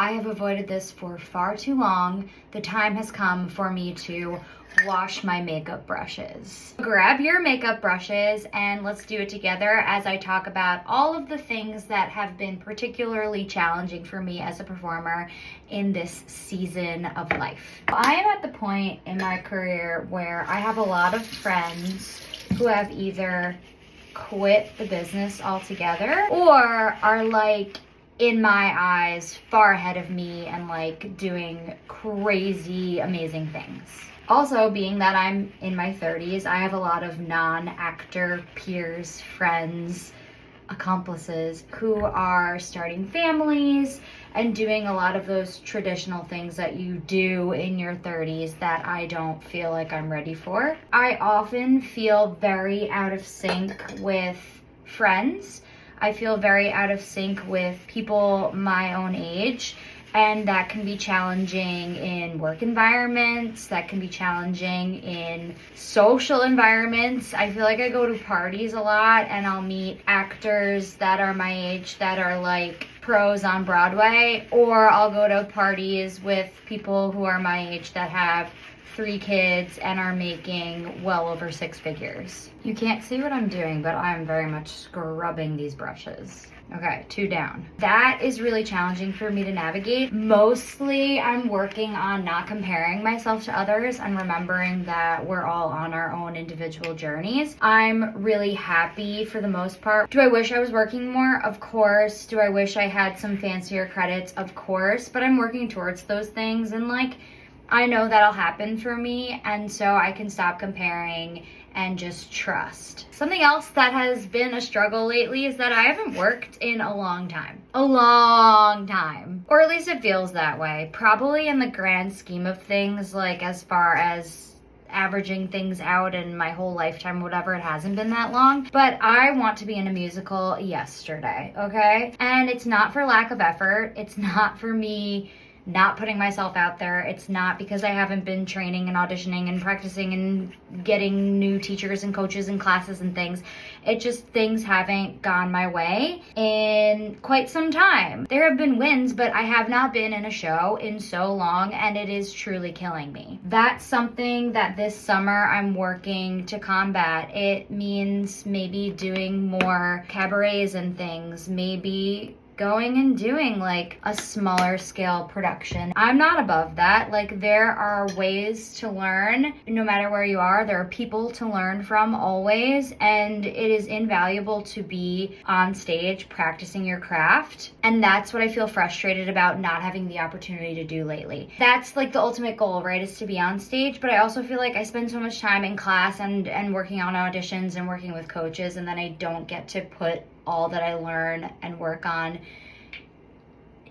I have avoided this for far too long. The time has come for me to wash my makeup brushes. Grab your makeup brushes and let's do it together as I talk about all of the things that have been particularly challenging for me as a performer in this season of life. I am at the point in my career where I have a lot of friends who have either quit the business altogether or are like, in my eyes, far ahead of me and like doing crazy, amazing things. Also, being that I'm in my 30s, I have a lot of non-actor peers, friends, accomplices who are starting families and doing a lot of those traditional things that you do in your 30s that I don't feel like I'm ready for. I often feel very out of sync with friends. I feel very out of sync with people my own age, and that can be challenging in work environments, that can be challenging in social environments. I feel like I go to parties a lot and I'll meet actors that are my age that are like pros on Broadway, or I'll go to parties with people who are my age that have 3 kids and are making well over 6 figures. You can't see what I'm doing, but I'm very much scrubbing these brushes. Okay, 2 down. That is really challenging for me to navigate. Mostly I'm working on not comparing myself to others and remembering that we're all on our own individual journeys. I'm really happy for the most part. Do I wish I was working more? Of course. Do I wish I had some fancier credits? Of course. But I'm working towards those things, and like, I know that'll happen for me, and so I can stop comparing and just trust. Something else that has been a struggle lately is that I haven't worked in a long time. A long time. Or at least it feels that way. Probably in the grand scheme of things, like as far as averaging things out in my whole lifetime, whatever, it hasn't been that long. But I want to be in a musical yesterday, okay? And it's not for lack of effort. It's not for me not putting myself out there. It's not because I haven't been training and auditioning and practicing and getting new teachers and coaches and classes and things. It just, things haven't gone my way in quite some time. There have been wins, but I have not been in a show in so long, and it is truly killing me. That's something that this summer I'm working to combat. It means maybe doing more cabarets and things, maybe going and doing like a smaller scale production. I'm not above that. Like, there are ways to learn no matter where you are. There are people to learn from always, and it is invaluable to be on stage practicing your craft. And that's what I feel frustrated about not having the opportunity to do lately. That's like the ultimate goal, right? Is to be on stage, but I also feel like I spend so much time in class and working on auditions and working with coaches, and then I don't get to put all that I learn and work on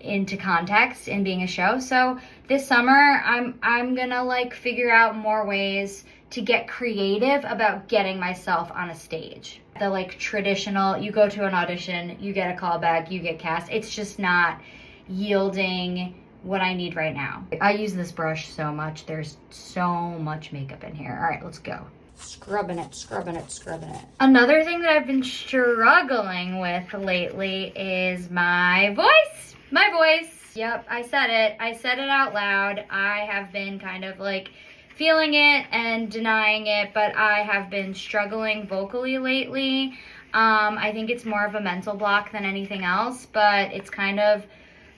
into context in being a show. So this summer I'm gonna like figure out more ways to get creative about getting myself on a stage. The like traditional, you go to an audition, you get a callback, you get cast, it's just not yielding what I need right now. I use this brush so much. There's so much makeup in here. All right, let's go. Scrubbing it, scrubbing it, scrubbing it. Another thing that I've been struggling with lately is my voice. My voice. Yep, I said it. I said it out loud. I have been kind of like feeling it and denying it, but I have been struggling vocally lately. I think it's more of a mental block than anything else, but it's kind of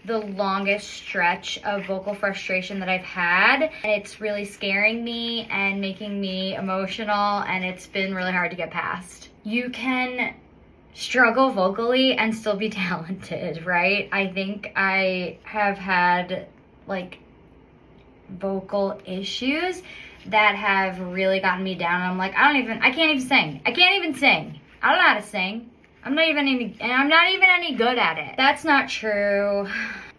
the longest stretch of vocal frustration that I've had, and it's really scaring me and making me emotional, and it's been really hard to get past. You can struggle vocally and still be talented, right? I think I have had like vocal issues that have really gotten me down. I'm like, I can't even sing. I can't even sing. I don't know how to sing. I'm not even any good at it. That's not true.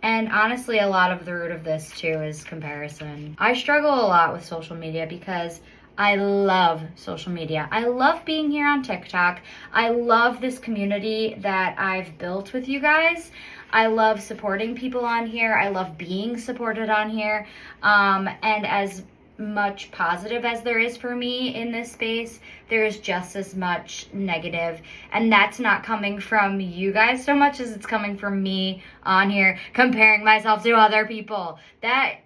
And honestly, a lot of the root of this too is comparison. I struggle a lot with social media because I love social media. I love being here on TikTok. I love this community that I've built with you guys. I love supporting people on here. I love being supported on here. And as much positive as there is for me in this space, there is just as much negative. And that's not coming from you guys so much as it's coming from me on here comparing myself to other people. That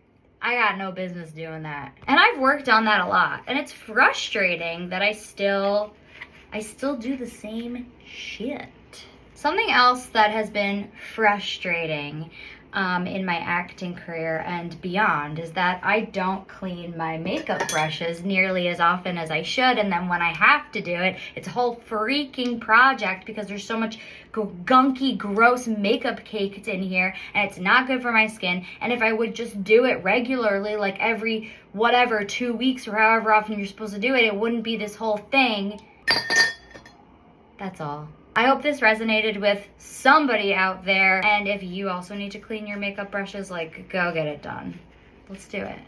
I got no business doing that. And I've worked on that a lot. And it's frustrating that I still do the same shit. Something else that has been frustrating in my acting career and beyond is that I don't clean my makeup brushes nearly as often as I should, and then when I have to do it, it's a whole freaking project because there's so much gunky, gross makeup caked in here, and it's not good for my skin. And if I would just do it regularly, like every 2 weeks or however often you're supposed to do it, it wouldn't be this whole thing. That's all. I hope this resonated with somebody out there. And if you also need to clean your makeup brushes, like, go get it done. Let's do it.